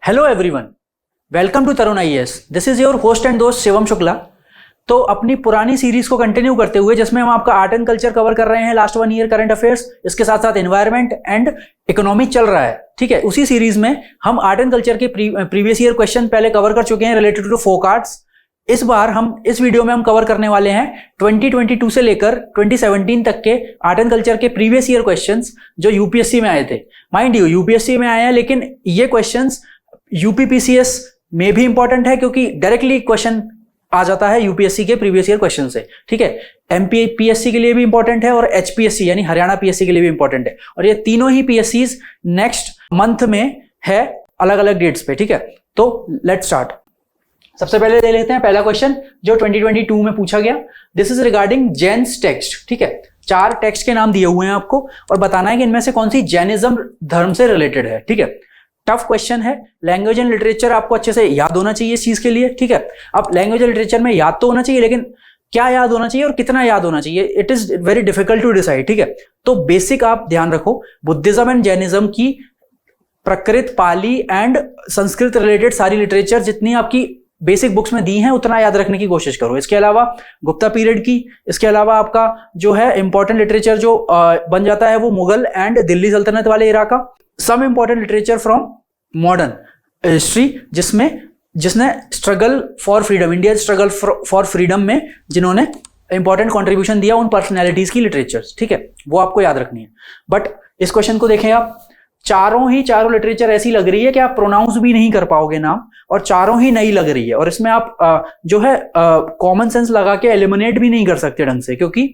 Hello everyone, welcome to Tarun IAS. This is your host and दोस्त शिवम शुक्ला। तो अपनी पुरानी सीरीज को कंटिन्यू करते हुए जिसमें हम आपका आर्ट एंड कल्चर कवर कर रहे हैं, लास्ट 1 ईयर करंट अफेयर्स, इसके साथ साथ एनवायरनमेंट एंड इकोनॉमी चल रहा है। ठीक है, उसी सीरीज में हम आर्ट एंड कल्चर के प्रीवियस ईयर क्वेश्चन पहले कवर कर चुके हैं रिलेटेड टू फोक आर्ट्स। इस बार हम इस वीडियो में हम कवर करने वाले हैं 2022 से लेकर 2017 तक के आर्ट एंड कल्चर के प्रीवियस ईयर क्वेश्चंस जो यूपीएससी में आए थे। माइंड यू, यूपीएससी में आए हैं, लेकिन ये क्वेश्चंस यूपीपीसीएस में भी इंपॉर्टेंट है क्योंकि डायरेक्टली क्वेश्चन आ जाता है यूपीएससी के प्रीवियस ईयर क्वेश्चन से। ठीक है, एमपीएससी के लिए भी इंपॉर्टेंट है और एचपीएससी यानी हरियाणा पीएससी के लिए भी इंपॉर्टेंट है, और ये तीनों ही पीएससीज नेक्स्ट मंथ में है अलग अलग डेट्स पे। ठीक है, तो लेट्स स्टार्ट। सबसे पहले ले लेते हैं पहला क्वेश्चन जो 2022 में पूछा गया। This is regarding Jains text. ठीक है, 4 टेक्स्ट के नाम दिए हुए हैं आपको और बताना है कि इनमें से कौन सी जैनिज्म धर्म से रिलेटेड है। ठीक है, टफ क्वेश्चन है। लैंग्वेज एंड लिटरेचर आपको अच्छे से याद होना चाहिए इस चीज के लिए। ठीक है, अब लैंग्वेज एंड लिटरेचर में याद तो होना चाहिए, लेकिन क्या याद होना चाहिए और कितना याद होना चाहिए, it is very difficult to decide. ठीक है, तो बेसिक आप ध्यान रखो, बुद्धिज्म एंड जैनिज्म की प्रकृत, पाली एंड संस्कृत रिलेटेड सारी लिटरेचर जितनी आपकी बेसिक बुक्स में दी हैं उतना याद रखने की कोशिश करो। इसके अलावा गुप्ता पीरियड की, इसके अलावा आपका जो है इंपॉर्टेंट लिटरेचर जो बन जाता है वो मुगल एंड दिल्ली सल्तनत वाले इरा का, some important literature from modern history जिसने struggle for freedom, India struggle for freedom में जिन्होंने इंपॉर्टेंट कंट्रीब्यूशन दिया उन पर्सनैलिटीज की लिटरेचर्स। ठीक है, वो आपको याद रखनी है। बट इस क्वेश्चन को देखें आप, चारों लिटरेचर ऐसी लग रही है कि आप प्रोनाउंस भी नहीं कर पाओगे नाम, और चारों ही नई लग रही है, और इसमें आप जो है कॉमन सेंस लगा के एलिमिनेट भी नहीं कर सकते ढंग से, क्योंकि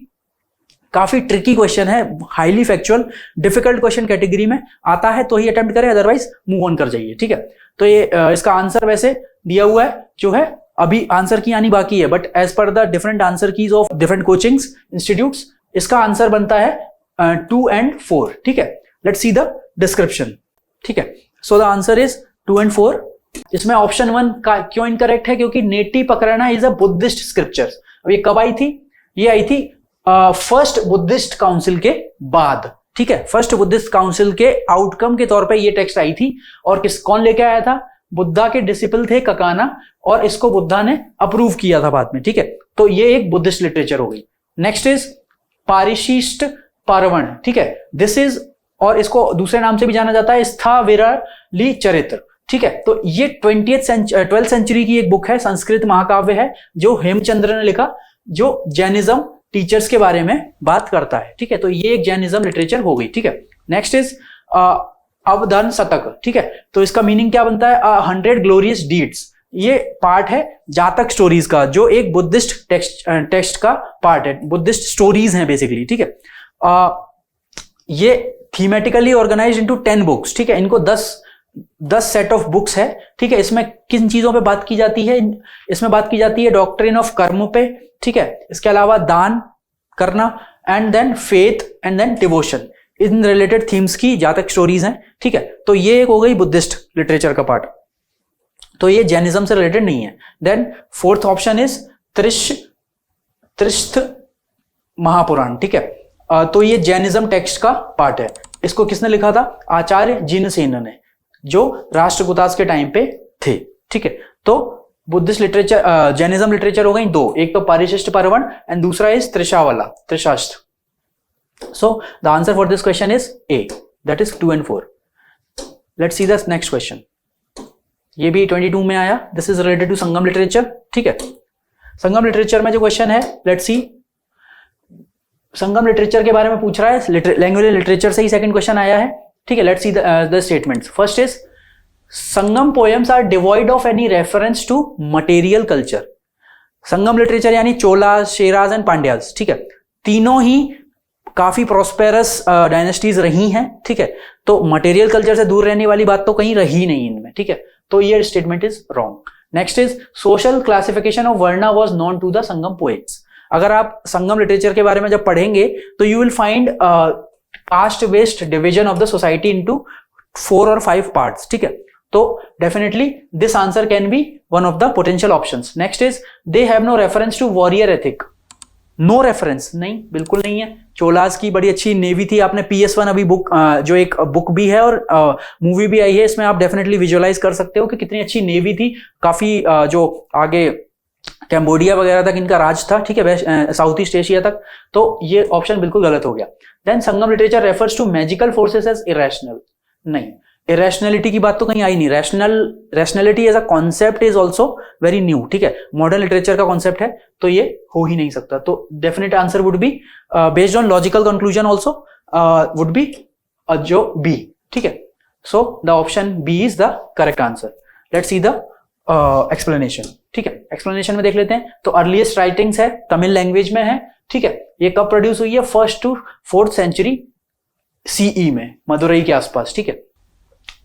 काफी ट्रिकी क्वेश्चन है, highly factual difficult question category में आता है तो ही अटेम्प्ट करें, अदरवाइज मूव ऑन कर जाइए। ठीक है, तो ये इसका आंसर वैसे दिया हुआ है जो है, अभी आंसर की आनी बाकी है, but as per the different answer keys of different coachings institutes इसका आंसर बनता है 2 and 4। ठीक है, लेट्स सी द डिस्क्रिप्शन। ठीक है, so the answer is 2 and 4। इसमें ऑप्शन 1 का क्यों इनकरेक्ट है, क्योंकि नेटी पकड़ना इज अ बुद्धिस्ट स्क्रिप्चर्स। अब ये कब आई थी? ये आई थी फर्स्ट बुद्धिस्ट काउंसिल के बाद। ठीक है, फर्स्ट बुद्धिस्ट काउंसिल के आउटकम के तौर पे ये टेक्स्ट आई थी, और कौन लेके आया था? बुद्धा के डिसिपल थे ककाना, और इसको बुद्धा ने अप्रूव किया था बाद में। ठीक है, तो ये एक बुद्धिस्ट लिटरेचर हो गई। Next is Parishishta Parvan. ठीक है, दिस इज, और इसको दूसरे नाम से भी जाना जाता है स्थाविरली चरित्र। ठीक है, तो ये 12th सेंचुरी की एक बुक है, संस्कृत महाकाव्य है जो हेमचंद्र ने लिखा, जो जैनिज्म टीचर्स के बारे में बात करता है। ठीक है, तो ये एक जैनिज्म लिटरेचर हो गई। ठीक है, नेक्स्ट इज अवधन शतक। ठीक है, तो इसका मीनिंग क्या बनता है? 100 ग्लोरियस डीड्स। ये पार्ट है जातक स्टोरीज का, जो एक बुद्धिस्ट टेक्स्ट का पार्ट है, बुद्धिस्ट स्टोरीज हैं बेसिकली। ठीक है, ये थीमेटिकली ऑर्गेनाइज इनटू 10 बुक्स। ठीक है, इनको 10 सेट ऑफ बुक्स है। ठीक है, इसमें किन चीजों पे बात की जाती है? इसमें बात की जाती है डॉक्ट्रिन ऑफ कर्म पे। ठीक है, इसके अलावा दान करना, and then faith, and then devotion, इन रिलेटेड थीम्स की जातक स्टोरीज हैं। ठीक है, तो ये एक हो गई बुद्धिस्ट लिटरेचर का पार्ट, तो ये जैनिज्म से रिलेटेड नहीं है। Then 4th option is Trishashti Mahapurana. ठीक है, तो ये जैनिज्म टेक्स्ट का पार्ट है। इसको किसने लिखा था? आचार्य जिनसेन ने, जो राष्ट्रकूटास के टाइम पे थे। ठीक है, तो बुद्धिस्ट लिटरेचर, जैनिज्म लिटरेचर हो गई 2, एक तो पारिशिष्ट पर्वण एंड दूसरा is Trishastra. So the answer for this question is A, that is 2 and 4। Let's see the next question. ये भी 22 में आया। This is related to Sangam literature. ठीक है, संगम लिटरेचर में जो क्वेश्चन है, लेट्स सी। संगम लिटरेचर के बारे में पूछ रहा है, लैंग्वेज लिटरेचर से ही सेकंड क्वेश्चन आया है। ठीक है, let's see the statements. First is Sangam poems are devoid of any reference to material culture. Sangam literature यानी चोलास, शेराज एंड पांड्याज। ठीक है, तीनों ही काफी प्रॉस्पेरस डायनेस्टीज रही हैं। ठीक है, तो मटेरियल कल्चर से दूर रहने वाली बात तो कहीं रही नहीं इनमें। ठीक है, तो ये statement is wrong. Next is social classification of varna was known to the Sangam poets. अगर आप संगम लिटरेचर के बारे में जब पढ़ेंगे तो you will find caste based division of the society into 4 or 5 parts. ठीक है, तो definitely this answer can be one of the potential options. Next is they have no reference to warrior ethic. No reference, नहीं बिल्कुल नहीं है। चोलास की बड़ी अच्छी नेवी थी, आपने PS1 अभी बुक जो एक बुक भी है और मूवी भी आई है, इसमें आप डेफिनेटली विजुअलाइज कर सकते हो कि कितनी अच्छी नेवी थी। काफी जो आगे कैम्बोडिया वगैरह तक इनका राज था, ठीक है, साउथ ईस्ट एशिया तक। तो ये ऑप्शन बिल्कुल गलत हो गया। Then Sangam literature refers to magical forces as irrational, नहीं, इरेशनलिटी की बात तो कहीं आई नहीं। Rationality as a concept is also very new, ठीक है, मॉडर्न लिटरेचर का कॉन्सेप्ट है, तो ये हो ही नहीं सकता। तो definite answer would be based on logical conclusion also would be जो बी, ठीक है। So the option B is the correct answer. Let's see the explanation, ठीक है। एक्सप्लेनेशन में देख लेते हैं। तो अर्लीस्ट राइटिंग्स है, तमिल लैंग्वेज में है, ठीक है। ये कब प्रोड्यूस हुई है? 1st to 4th century CE में, मदुरई के आसपास, ठीक है।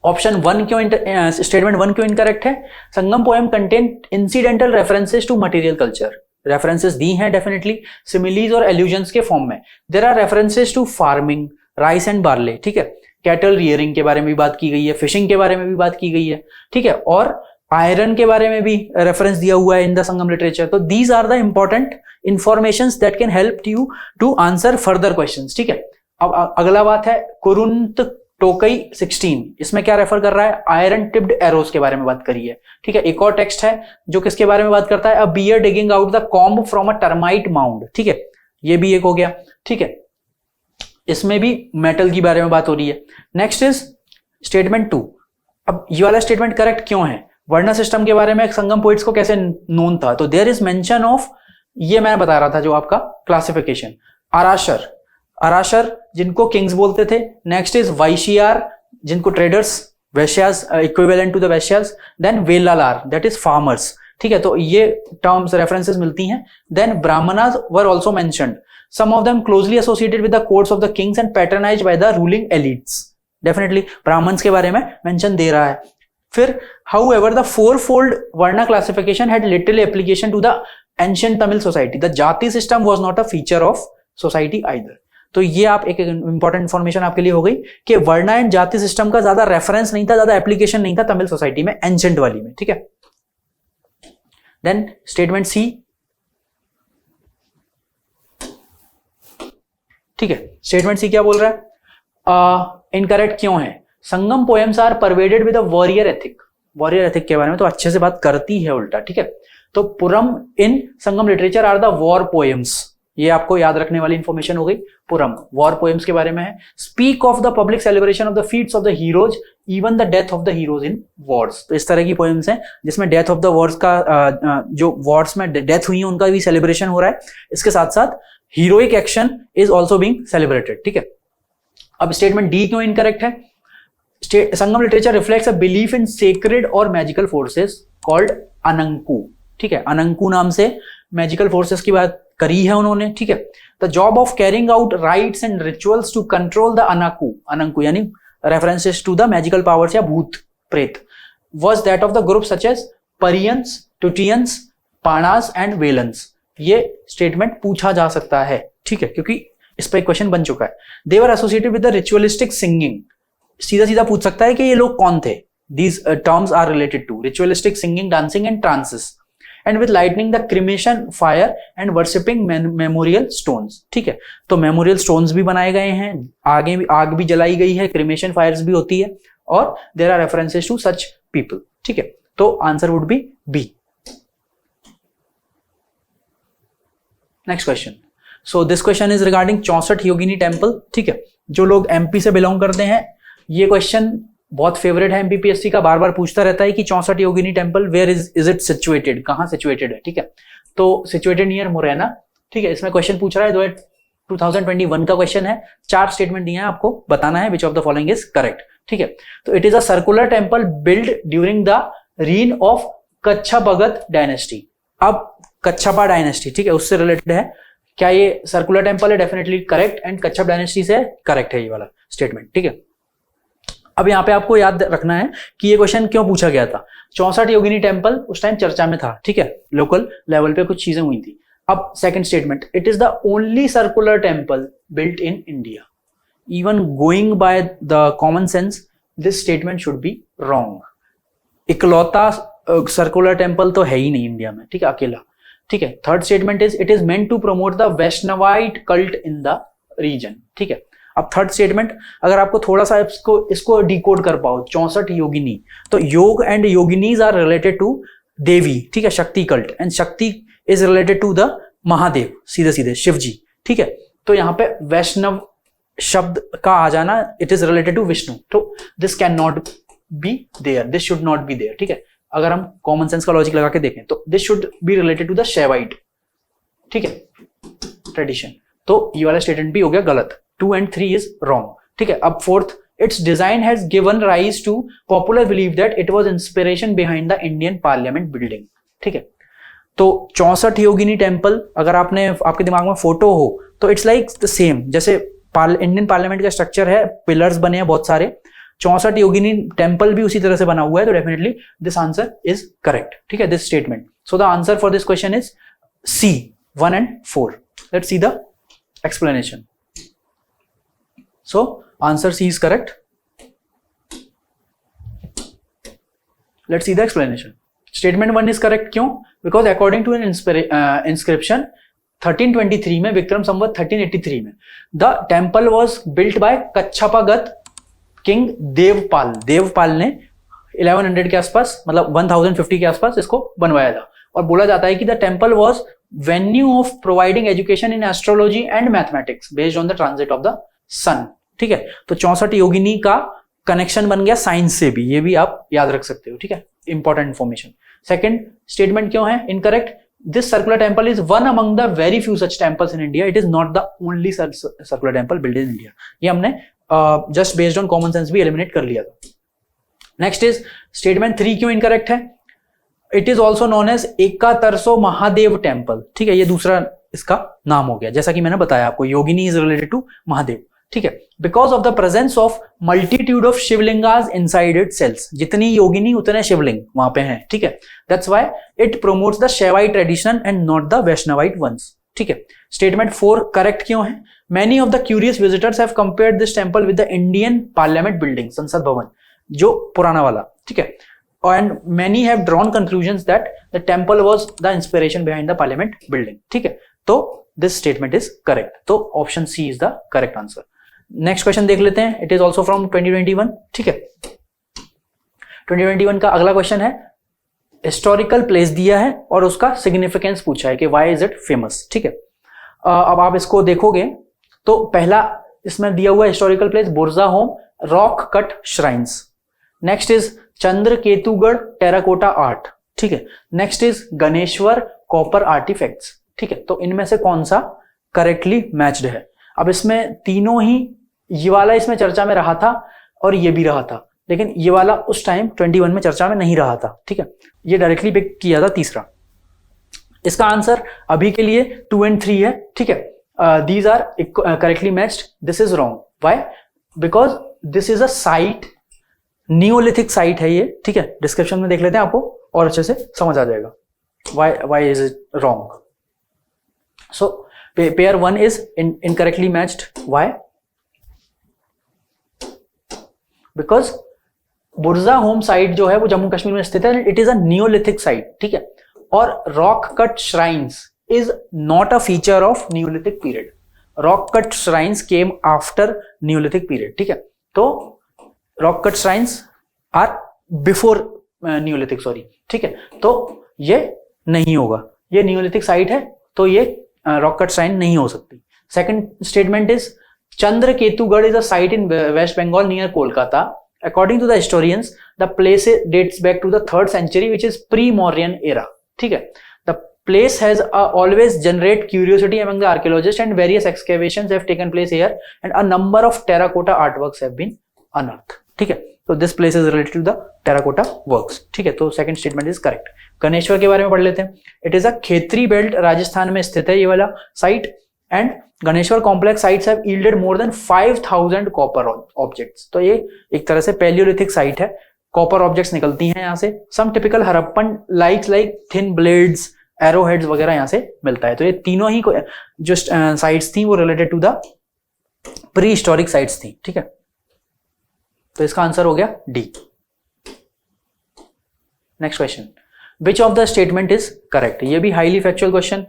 ऑप्शन 1 क्यों स्टेटमेंट 1 क्यों इनकरेक्ट है? Sangam poem contain incidental references to material culture, references दी हैं डेफिनेटली सिमिलीज और एल्यूजन्स के फॉर्म में। There are references to farming, rice and barley, ठीक है, कैटल रियरिंग के बारे में भी बात की गई है, फिशिंग के बारे में भी बात की गई है, ठीक है, और आयरन के बारे में भी रेफरेंस दिया हुआ है इन द संगम लिटरेचर। तो these are the important informations that can help you to answer further questions, ठीक है। अब अगला बात है कुरुंत टोकई 16, इसमें क्या रेफर कर रहा है? आयरन टिप्ड एरोस के बारे में बात करी है, ठीक है। एक और टेक्स्ट है जो किसके बारे में बात करता है? A bear digging out the comb from a termite mound, ठीक है, ये भी एक हो गया, ठीक है। इसमें भी मेटल की बारे में बात हो रही है। Next is statement 2। अब ये वाला स्टेटमेंट करेक्ट क्यों है? वर्ण सिस्टम के बारे में संगम पोइट्स को कैसे नोन था? तो देयर इज मेंशन ऑफ, ये मैं बता रहा था जो आपका क्लासिफिकेशन, आराशर, आराशर जिनको किंग्स बोलते थे। नेक्स्ट इज वाइशियार जिनको traders, Vaishyas equivalent to the Vaishyas. Then Vellalar that is farmers, ठीक है। तो ये टर्म्स रेफरेंसेस मिलती हैं। Then Brahmanas were also mentioned, some of them closely associated with the courts of the kings and patronised by the ruling elites. Definitely Brahmins के बारे में mention दे रहा है। फिर however the fourfold varna classification had little application to the ancient Tamil society. The jati system was not a feature of society either. तो ये आप एक इंपॉर्टेंट इंफॉर्मेशन आपके लिए हो गई कि वर्णा एंड जाति सिस्टम का ज्यादा रेफरेंस नहीं था, ज्यादा एप्लीकेशन नहीं था तमिल सोसाइटी में, एंशिएंट वाली में, ठीक है। देन स्टेटमेंट सी, ठीक है, स्टेटमेंट सी क्या बोल रहा है? इनकरेक्ट क्यों है? Sangam poems are pervaded with a warrior ethic, warrior ethic के बारे में तो अच्छे से बात करती है उल्टा, ठीक है। तो Puram in Sangam literature are the war poems, ये आपको याद रखने वाली इंफॉर्मेशन हो गई। पुरम वॉर पोएम्स के बारे में है। Speak of the public celebration of the feats of the heroes, even the death of the heroes in wars. तो इस तरह की पोएम्स हैं जिसमें डेथ ऑफ द वॉर्स का जो वॉर्स में डेथ हुई है उनका भी सेलिब्रेशन हो रहा है, इसके साथ साथ heroic action is also being celebrated, ठीक है। अब स्टेटमेंट डी क्यों इनकरेक्ट है? Sangam literature reflects a belief in sacred और मैजिकल फोर्सेस कॉल्ड अनंकू, ठीक है, अनंकू नाम से मैजिकल फोर्सेस की बात करी है उन्होंने, ठीक है। The job of carrying out rites and rituals to control the Ananku, Ananku यानी references to the magical powers या भूत प्रेत, was that of the group such as Paraiyans, Tudiyans, Panas and Velans. ये स्टेटमेंट पूछा जा सकता है, ठीक है, क्योंकि इस पर क्वेश्चन बन चुका है। They were associated with the ritualistic singing, सीधा सीधा पूछ सकता है कि ये लोग कौन थे। These terms are related to ritualistic singing, dancing and trances, and with lighting the cremation fire and worshipping memorial stones, ठीक है। तो memorial stones भी बनाए गए हैं, आगे भी आग भी जलाई गई है, cremation fires भी होती है, और there are references to such people, ठीक है। तो answer would be B. Next question. So this question is regarding 64 Yogini temple, ठीक है। जो लोग MP से बिलोंग करते हैं, ये क्वेश्चन बहुत फेवरेट है एमपीपीएससी का, बार बार पूछता रहता है कि 64 Yogini temple where is it situated, कहां सिचुएटेड है, ठीक है। तो सिचुएटेड नियर मुरैना, ठीक है। इसमें क्वेश्चन पूछ रहा है 2021 का क्वेश्चन है। 4 स्टेटमेंट दिए हैं, आपको बताना है which of the following is correct, ठीक है। तो it is a circular temple built during the reign of Kachchhapaghata dynasty. अब कच्छापा डायनेस्टी, ठीक है, उससे रिलेटेड है। क्या ये सर्कुलर टेम्पल है? Definitely correct, and Kachhap dynasty से करेक्ट है ये वाला स्टेटमेंट, ठीक है। अब यहाँ पे आपको याद रखना है कि ये क्वेश्चन क्यों पूछा गया था। 64 योगिनी टेम्पल उस टाइम चर्चा में था, ठीक है, लोकल लेवल पे कुछ चीजें हुई थी। अब second statement, it is the only circular temple built in India. Even going by the common sense this statement should be wrong. इकलौता सर्कुलर टेम्पल तो है ही नहीं इंडिया में, ठीक है, अकेला। ठीक है। Third statement is it is meant to promote the Vaishnavite cult in the region, ठीक है। अब थर्ड स्टेटमेंट अगर आपको थोड़ा सा इसको डिकोड कर पाओ, 64 योगिनी, तो yoga and yoginis are related to Devi, ठीक है, Shakti cult, and Shakti is related to the Mahadev, सीधे सीधे शिव जी, ठीक है। तो यहां पे वैष्णव शब्द का आ जाना, it is related to Vishnu, तो this cannot be there, this should not be there, ठीक है। अगर हम कॉमन सेंस का लॉजिक लगा के देखें तो this should be related to the Shaivite, ठीक है, ट्रेडिशन। तो ये वाला स्टेटमेंट भी हो गया गलत, 2 and 3 इज रॉन्ग, ठीक है। अब fourth, it's design has given rise to popular believe that it was inspiration behind the Indian parliament building, ठीक है। तो 64 योगिनी टेम्पल अगर आपके दिमाग में फोटो हो तो इट्स लाइक द सेम, जैसे इंडियन पार्लियामेंट का स्ट्रक्चर है, पिलर्स बने हैं बहुत सारे, 64 योगिनी टेम्पल भी उसी तरह से बना हुआ है, तो definitely this answer is correct, ठीक है, this statement. So the answer for this question is C, 1 and 4. Let's see the explanation. So answer C is correct. Let's see the explanation. Statement 1 is correct. क्यों? Because according to an inscription 1323 में, विक्रम संवत 1383 में, the temple was built by Kachchhapaghata king Devapala. Devapala ने 1100 के आसपास, मतलब 1050 के आसपास इसको बनवाया था, और बोला जाता है कि the temple was venue of providing education in astrology and mathematics based on the transit of the sun, ठीक है। तो 64 योगिनी का कनेक्शन बन गया साइंस से भी, ये भी आप याद रख सकते हो, ठीक है, इंपॉर्टेंट इंफॉर्मेशन। सेकंड स्टेटमेंट क्यों है incorrect? This circular temple is one among the very few such temples in India, it is not the only circular temple build in India. ये हमने just based on common sense भी eliminate कर लिया था। Next is statement 3 क्यों incorrect है? It is also known as Ekattarso Mahadev temple, ठीक है, ये दूसरा इसका नाम हो गया, जैसा कि मैंने बताया आपको, Yogini is related to Mahadev, ठीक है। Because of the presence of multitude of Shivalingas inside it cells, जितनी योगिनी उतने शिवलिंग वहां पे हैं, ठीक है। That's why it promotes the Shaivite tradition and not the Vaishnavite ones, ठीक है। स्टेटमेंट 4 करेक्ट क्यों है? Many of the curious visitors have compared this temple with the Indian parliament building, Sansad Bhavan, जो पुराना वाला, ठीक है, and many have drawn conclusions that the temple was the inspiration behind the parliament building, ठीक है। तो this statement is correct, तो option C is the correct answer. next question देख लेते हैं, it is also from 2021, ठीक है। 2021 का अगला क्वेश्चन है, हिस्टोरिकल प्लेस दिया है और उसका सिग्निफिकेंस पूछा है कि why is it famous, ठीक है। अब आप इसको देखोगे तो पहला इसमें दिया हुआ historical place Burzahom rock cut shrines, next is Chandraketugarh terracotta art, ठीक है, next is Ganeshwar copper artifacts, ठीक है। तो इनमें से कौन सा करेक्टली मैच्ड है? अब इसमें तीनों ही, ये वाला इसमें चर्चा में रहा था और ये भी रहा था, लेकिन ये वाला उस टाइम 21 में चर्चा में नहीं रहा था, ठीक है, ये डायरेक्टली पिक किया था तीसरा। इसका आंसर अभी के लिए 2 and 3 है, ठीक है। These are correctly matched, this is wrong, why? Because this is a site, neolithic site है ये, ठीक है, डिस्क्रिप्शन में देख लेते हैं, आपको और अच्छे से समझ आ जाएगा why is it wrong. So pair 1 is incorrectly matched, why? Because Burzahom site जो है वो जम्मू कश्मीर में स्थित है, it is a neolithic site, ठीक है, और rock cut shrines is not a feature of neolithic period, rock cut shrines came after neolithic period, ठीक है। तो rock cut shrines are before neolithic, sorry, ठीक है, तो ये नहीं होगा, ये नियोलिथिक साइट है, तो ये रॉक कट श्राइन नहीं हो सकती। Second statement is Chandraketugarh is a site in West Bengal near Kolkata, according to the historians the place dates back to the 3rd century which is pre Mauryan era, ठीक है। The place has always generate curiosity among the archaeologists and various excavations have taken place here and a number of terracotta artworks have been unearthed, ठीक है। तो this place is related to the terracotta works, ठीक है। तो second statement is correct. Ganeshwar के बारे में पढ़ लेते हैं। It is a Khetri belt, Rajasthan में स्थित है ये वाला site, and Ganeshwar complex sites have yielded more than 5000 copper objects. तो ये एक तरह से पैलियोलिथिक साइट है, कॉपर ऑब्जेक्ट्स निकलती हैं यहाँ से। Some typical Harappan like thin blades, arrow heads वगैरह यहाँ से मिलता है। तो ये तीनों ही जो साइट्स थी वो related to the prehistoric sites थी, ठीक है। तो इसका आंसर हो गया D. Next question, which of the statement is correct? ये भी हाईली फैक्चुअल क्वेश्चन,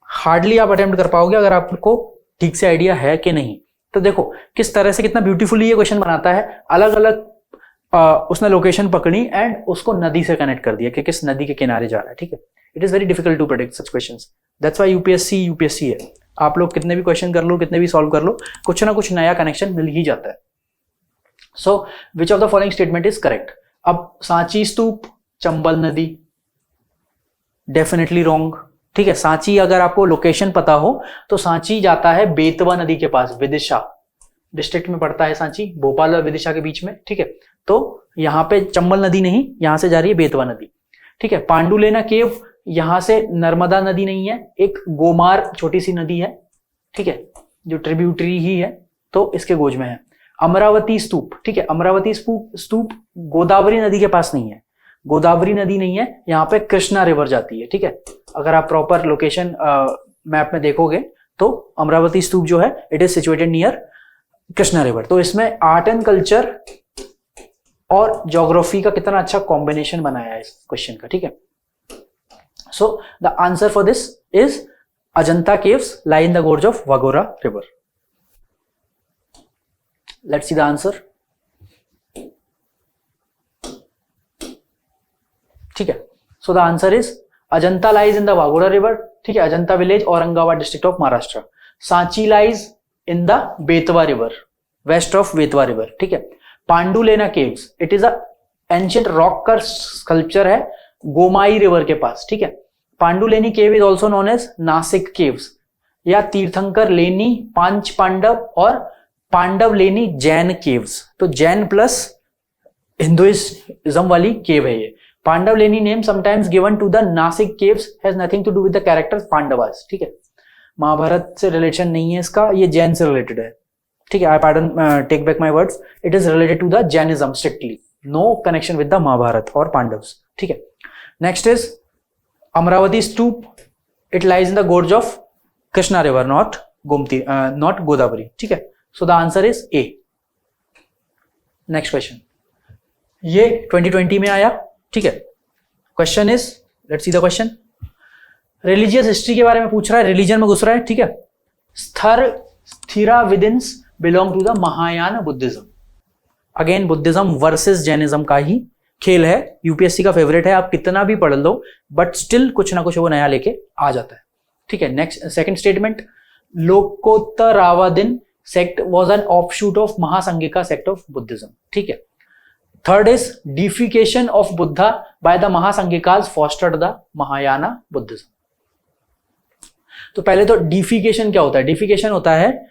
हार्डली आप अटेम्प्ट कर पाओगे अगर आपको ठीक से आइडिया है कि नहीं। तो देखो किस तरह से, कितना ब्यूटीफुली ये क्वेश्चन बनाता है। अलग अलग उसने लोकेशन पकड़ी एंड उसको नदी से कनेक्ट कर दिया कि किस नदी के किनारे जा रहा है, ठीक है। It is very difficult to predict such questions, that's why UPSC है। आप लोग कितने भी क्वेश्चन कर लो, कितने भी सॉल्व कर लो, कुछ ना कुछ नया कनेक्शन मिल ही जाता है। So which of the following statement is correct? अब सांची स्तूप, चंबल नदी, डेफिनेटली रॉन्ग, ठीक है। सांची अगर आपको लोकेशन पता हो तो सांची जाता है बेतवा नदी के पास, विदिशा डिस्ट्रिक्ट में पड़ता है सांची, भोपाल और विदिशा के बीच में, ठीक है। तो यहां पे चंबल नदी नहीं, यहां से जा रही है बेतवा नदी, ठीक है। पांडुलेना केव, यहां से नर्मदा नदी नहीं है, एक गोमार छोटी सी नदी है, ठीक है, जो ट्रिब्यूटरी ही है, तो इसके गोज में है। अमरावती स्तूप, ठीक है, अमरावती स्तूप गोदावरी नदी के पास नहीं है, गोदावरी नदी नहीं है, यहाँ पे कृष्णा रिवर जाती है, ठीक है। अगर आप प्रॉपर लोकेशन मैप में देखोगे तो अमरावती स्तूप जो है it is situated near Krishna river. तो इसमें आर्ट एंड कल्चर और ज्योग्राफी का कितना अच्छा कॉम्बिनेशन बनाया है इस क्वेश्चन का, ठीक है। So the answer for this is Ajanta caves lie in the gorge of Waghora river. Let's see the answer, ठीक है। So the answer is Ajanta lies in the Waghora river, ठीक है, Ajanta village, Aurangabad district of Maharashtra. Sanchi lies in the Betwa river, west of Betwa river, ठीक है। Pandulena caves, it is a ancient rock का sculpture है Gomai river के पास, ठीक है। Panduleni cave is also known as Nashik caves, या तीर्थंकर लेनी, पांच पांडव और पांडव लेनी जैन केव्स। तो जैन प्लस हिंदुइज्म वाली केव है ये। Pandav Leni name sometimes given to the Nashik caves has nothing to do with the characters Pandavas, ठीक है। महाभारत से रिलेशन नहीं है इसका, ये जैन से रिलेटेड है, ठीक है। I pardon, take back my words, it is related to the Jainism strictly, no connection with the Mahabharat और पांडव्स, ठीक है। Next is Amaravati stupa, it lies in the gorge of Krishna river, not Gomti, not Godavari, ठीक है। So the answer is A. Next question, ये 2020 में आया, ठीक है। Question is, let's see the question. Religious history के बारे में पूछ रहा है, रिलीजन में घुस रहा है, ठीक है। Sthaviravadins belong to the Mahayana Buddhism. Again Buddhism versus Jainism का ही खेल है, यूपीएससी का फेवरेट है, आप कितना भी पढ़ लो बट स्टिल कुछ ना कुछ वो नया लेके आ जाता है, ठीक है। Next second statement, Lokottaravadin sect was an offshoot of Mahasanghika sect of Buddhism, ठीक है। Third is deification of Buddha by the Mahasanghikas fostered the Mahayana Buddhism. तो पहले तो डिफिकेशन क्या होता है? डिफिकेशन होता है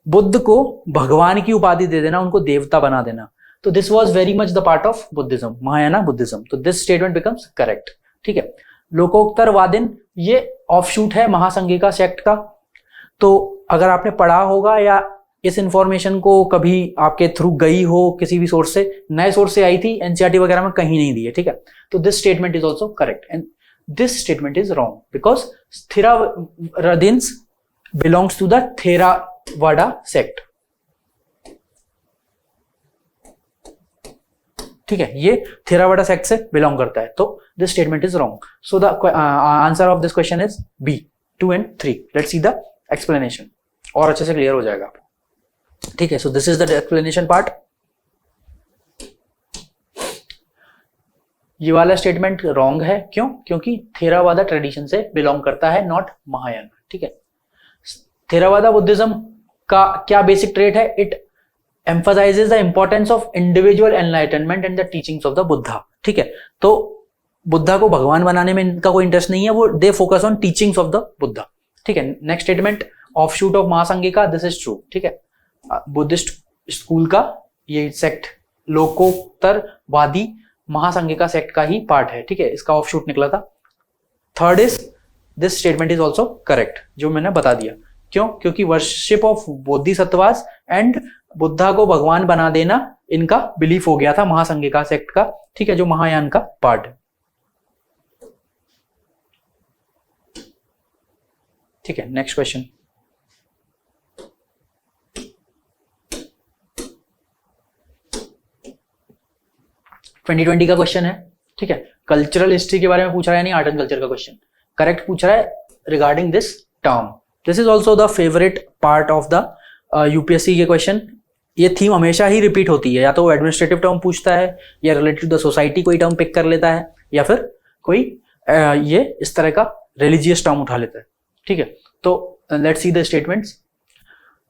बुद्ध को भगवान की उपाधि दे देना, उनको देवता बना देना। तो this was very much the part of Buddhism, Mahayana Buddhism. तो दिस स्टेटमेंट बिकम्स करेक्ट, ठीक है। लोकोत्तरवादिन ये ऑफशूट है महासंघिका सेक्ट का। तो अगर आपने पढ़ा होगा या इस इंफॉर्मेशन को कभी आपके थ्रू गई हो किसी भी सोर्स से, नए सोर्स से आई थी, एनसीईआरटी वगैरह में कहीं नहीं दी है, ठीक है। तो this statement is also correct and this statement is wrong because Sthaviravadins belongs to the Theravada sect, ठीक है, ये थेरावाडा सेक्ट से बिलोंग करता है। तो this statement is wrong. So the answer of this question is B 2 and 3। Let's see the explanation, और अच्छे से क्लियर हो जाएगा, ठीक है। So this is the explanation part. ये वाला स्टेटमेंट रॉन्ग है, क्यों? क्योंकि थेरावादा ट्रेडिशन से बिलोंग करता है, नॉट महायान, ठीक है। थेरावादा बुद्धिज्म का क्या बेसिक ट्रेट है? It emphasizes the importance of individual enlightenment and the teachings of the Buddha, ठीक है। तो बुद्धा को भगवान बनाने में इनका कोई इंटरेस्ट नहीं है, वो they focus on teachings of the Buddha, ठीक है। Next statement, offshoot of Mahasanghika, this is true, ठीक है। बुद्धिस्ट स्कूल का ये सेक्ट लोकोत्तरवादी महासंघिका सेक्ट का ही पार्ट है, ठीक है, इसका ऑफशूट निकला था। Third is this statement is also correct, जो मैंने बता दिया। क्यों? क्योंकि worship of bodhisattvas and Buddha को भगवान बना देना इनका बिलीफ हो गया था महासंघिका सेक्ट का, ठीक है, जो महायान का पार्ट है, ठीक है। नेक्स्ट क्वेश्चन, ट्वेंटी का क्वेश्चन है, ठीक है, कल्चरल हिस्ट्री के बारे में पूछ रहा है, नहीं आर्ट एंड कल्चर का क्वेश्चन करेक्ट पूछ रहा है regarding this term. This is also the favourite part of the UPSC के क्वेश्चन। ये थीम हमेशा ही रिपीट होती है, या तो एडमिनिस्ट्रेटिव टर्म पूछता है, या रिलेटेड टू द सोसाइटी कोई टर्म पिक कर लेता है, या फिर कोई ये इस तरह का रिलीजियस टर्म उठा लेता है। ठीक है, तो let's see the statements.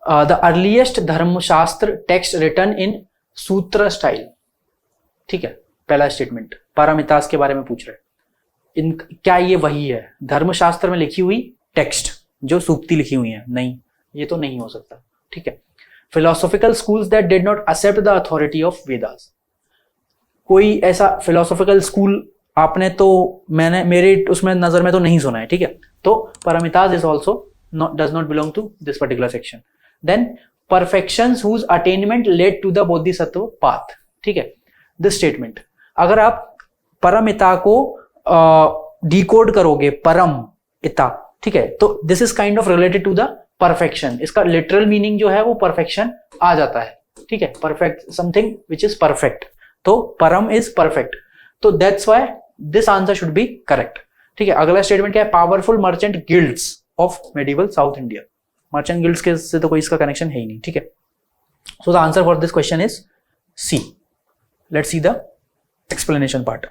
The earliest धर्मशास्त्र टेक्स्ट रिटन इन सूत्र स्टाइल। ठीक है, पहला स्टेटमेंट पारामितास के बारे में पूछ रहे हैं। क्या ये वही है धर्मशास्त्र में लिखी हुई टेक्स्ट जो सूक्ति लिखी हुई है? नहीं, ये तो नहीं हो सकता। ठीक है, philosophical schools that did not accept the authority of Vedas. कोई ऐसा फिलोसॉफिकल स्कूल आपने तो मैंने मेरे उसमें नजर में तो नहीं सुना है। ठीक है, तो Paramitas is also does not belong to this particular section. Then perfections whose attainment led to the Bodhisattva path. ठीक है, दिस स्टेटमेंट अगर आप परमिता को डिकोड करोगे परम इता, ठीक है, तो this is kind of related to the perfection. इसका लिटरल मीनिंग जो है वो परफेक्शन आ जाता है। ठीक है, perfect something which is perfect, तो परम इज परफेक्ट, तो that's why this answer should be correct. ठीक है, अगला स्टेटमेंट क्या है? Powerful merchant guilds of medieval South India. Merchant guilds के से तो कोई इसका कनेक्शन है ही नहीं। ठीक है, so the answer for this question is C. Let's see the explanation part.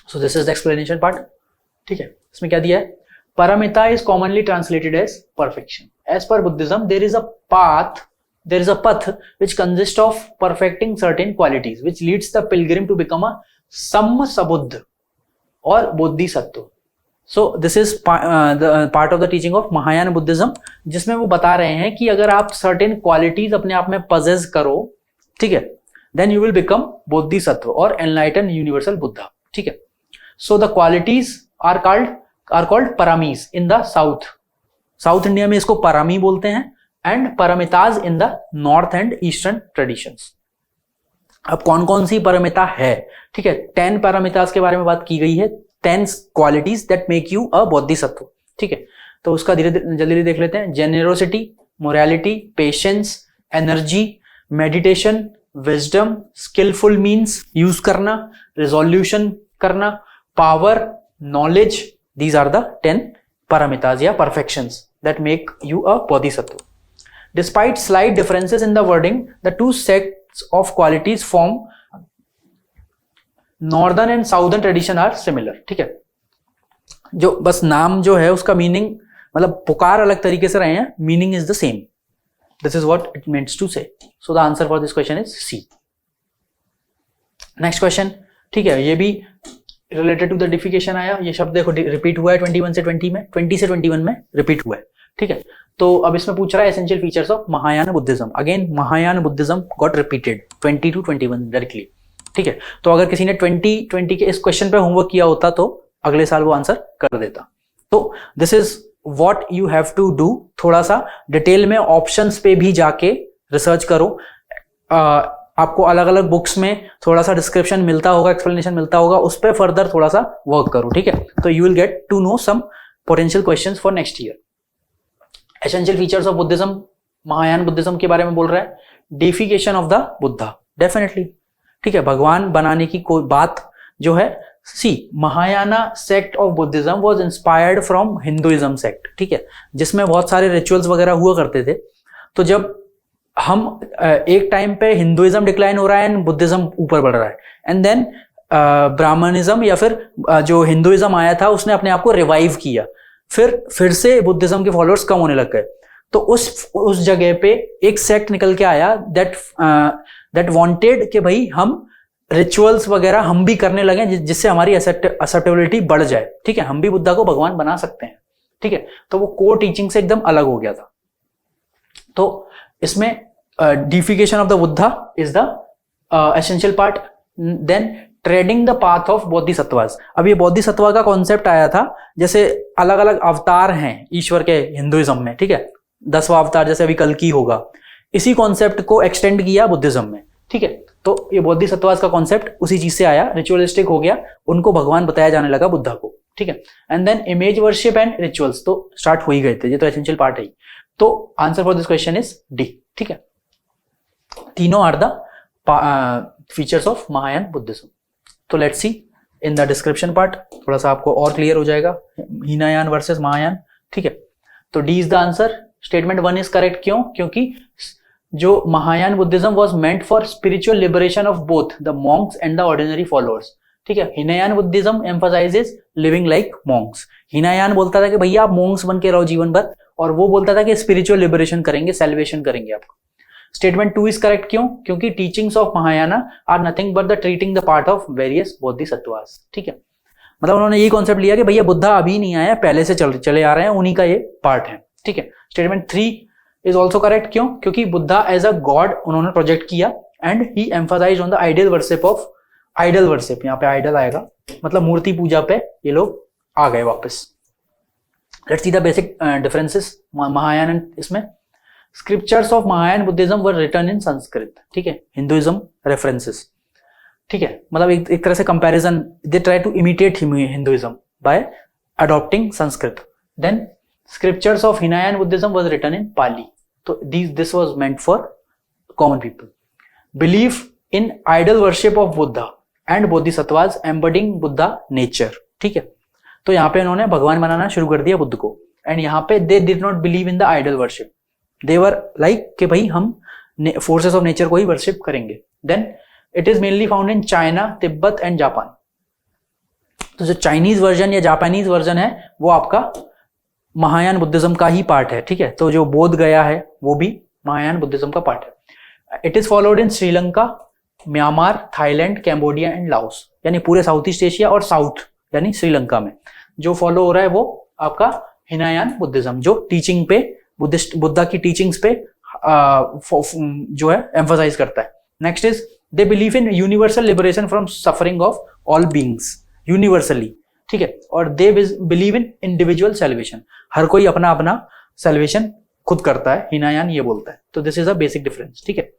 So this is the explanation part. ठीक है, इसमें क्या दिया है? Paramita is commonly translated as perfection. As per Buddhism, there is a path which consists of perfecting certain qualities, which leads the pilgrim to become a samsabuddha or bodhisattva. So this is the part of the teaching of Mahayana Buddhism, जिसमें वो बता रहे हैं कि अगर आप certain qualities अपने आप में possess करो, ठीक है, then you will become bodhisattva or enlightened universal Buddha. ठीक है, so the qualities are called paramis in the south India में इसको paraमी बोलते हैं, and paramitas in the north and eastern traditions. अब कौन कौन सी परमिता है? ठीक है, 10 परमितास के बारे में बात की गई है, 10 qualities that make you a Bodhisattva. ठीक है, तो उसका धीरे जल्दी देख लेते हैं। Generosity, morality, patience, energy, meditation, wisdom, skillful means use करना, रिजोल्यूशन करना, power, knowledge. These are the 10 paramitas या perfections that make you a bodhisattva. Despite slight differences in the wording, the two sets of qualities form northern and southern tradition are similar. ठीक है, जो बस नाम जो है उसका मीनिंग मतलब पुकार अलग तरीके से रहे हैं, meaning is the same. This is what it means to say. So the answer for this question is C. Next question, ठीक है, ये भी रिलेटेड टू द डिफिकेशन आया. ये शब्द देखो रिपीट हुआ है 21 से 20 में, 20 से 21 में रिपीट हुआ है. ठीक है, तो अब इसमें पूछ रहा है essential features of Mahayana Buddhism. Again Mahayana Buddhism got repeated 20 to 21 directly. ठीक है, तो अगर किसी ने 20 के इस क्वेश्चन पे होमवर्क किया होता तो अगले साल वो आंसर कर देता. तो this is what you have to do. थोड़ा सा डिटेल में ऑप्शंस पे भी जाके रिसर्च करो. आपको अलग अलग बुक्स में थोड़ा सा डिस्क्रिप्शन मिलता होगा, एक्सप्लेनेशन मिलता होगा, उस पर फर्दर थोड़ा सा वर्क करो. ठीक है, तो you will get to know some potential questions for next year. Essential features of Buddhism, Mahayana Buddhism के बारे में बोल रहा है. Deification of the Buddha, definitely. ठीक है, भगवान बनाने की कोई बात जो है, see Mahayana sect of Buddhism was inspired from Hinduism sect. ठीक है, जिसमें बहुत सारे रिचुअल्स वगैरह हुआ करते थे. तो जब हम एक टाइम पे हिंदुइज्म डिक्लाइन हो रहा है एंड बुद्धिज्म ऊपर बढ़ रहा है, एंड देन ब्राह्मणिज्म या फिर जो हिंदुइज्म आया था उसने अपने आप को रिवाइव किया, फिर से बुद्धिज्म के फॉलोअर्स कम होने लग गए. तो उस जगह पे एक सेक्ट निकल के आया दैट वांटेड कि भाई हम रिचुअल्स वगैरह हम भी करने लगे जिससे हमारी एक्सेप्टेबिलिटी बढ़ जाए. ठीक है, हम भी बुद्धा को भगवान बना सकते हैं. ठीक है, तो वो कोर टीचिंग से एकदम अलग हो गया था. तो इसमें deification of the Buddha is the essential part. Then treading the path of Bodhisattvas. अब ये बोधिसत्वा का कॉन्सेप्ट आया था, जैसे अलग अलग अवतार हैं ईश्वर के हिंदुइज्म में. ठीक है, 10वां अवतार जैसे अभी कल्कि होगा, इसी कॉन्सेप्ट को एक्सटेंड किया बुद्धिज्म में. ठीक है, तो ये बोधिसत्वास का कॉन्सेप्ट उसी चीज से आया, रिचुअलिस्टिक हो गया, उनको भगवान बताया जाने लगा बुद्धा को. ठीक है, and then image worship and rituals तो स्टार्ट हो ही गए थे, ये तो एसेंशियल पार्ट है. तो answer for this question is D. ठीक है, तीनों are the features of Mahayana Buddhism. तो let's see in the description part, थोड़ा सा आपको और क्लियर हो जाएगा हीनायान वर्सेस महायान। ठीक है, तो D is the answer. Statement 1 is correct. क्यों? क्योंकि जो Mahayana Buddhism was meant for spiritual liberation of both the monks and the ordinary followers. ठीक है, Hinayana Buddhism emphasizes living like monks. Hinayana बोलता था कि भैया आप मॉन्क्स बन के रहो जीवन भर, और वो बोलता था कि स्पिरिचुअल लिबरेशन करेंगे, सेल्वेशन करेंगे आपको। Statement 2 is correct. क्यों? क्योंकि teachings of Mahayana are nothing but the treating the part of various Bodhisattvas. ठीक है, मतलब उन्होंने ये कॉन्सेप्ट लिया कि भैया बुद्धा अभी नहीं आया, पहले से चले आ रहे हैं, उन्हीं का ये पार्ट है। ठीक है, स्टेटमेंट 3 इज ऑल्सो करेक्ट। क्यों? क्योंकि बुद्धा एज अ गॉड उन्होंने प्रोजेक्ट किया and he emphasized on the ideal worship of idol worship. यहाँ पे आइडल आएगा, मतलब मूर्ति पूजा पे ये लोग आ गए वापस। Let's see the basic differences Mahayana and इसमें। Scriptures of Mahayana Buddhism were written in Sanskrit. ठीक है, हिंदुइज्म रेफरेंसेस। ठीक है, मतलब एक तरह से comparison, they try to imitate Hinduism by adopting Sanskrit. Then scriptures of Hinayana Buddhism was written in Pali. तो this was meant for common people. Belief in idol worship of Buddha and Bodhisattvas embodying Buddha nature. ठीक है, तो यहाँ पे उन्होंने भगवान बनाना शुरू कर दिया बुद्ध को, एंड यहाँ पे they did not believe in the idol worship. They were like कि भाई हम फोर्सेस ऑफ नेचर को ही वर्शिप करेंगे। Then it is mainly found in China, Tibet and Japan. तो जो चाइनीज वर्जन या जापानीज वर्जन है वो आपका महायान बुद्धिज्म का ही पार्ट है। ठीक है, तो जो बोध गया है वो भी महायान बुद्धिज्म का पार्ट है। It is followed in Sri Lanka, Myanmar, Thailand, Cambodia and Laos, यानी पूरे साउथ ईस्ट एशिया और साउथ यानी श्रीलंका में जो फॉलो हो रहा है वो आपका हीनायान बुद्धिज्म, जो टीचिंग पे बुद्धा की टीचिंग्स पे जो है एम्फसाइज करता है। Next is they believe in universal liberation from suffering of all beings, universally. ठीक है, और they believe in individual salvation, हर कोई अपना अपना सेल्वेशन खुद करता है, हीनायान ये बोलता है। तो this is a basic difference. ठीक है।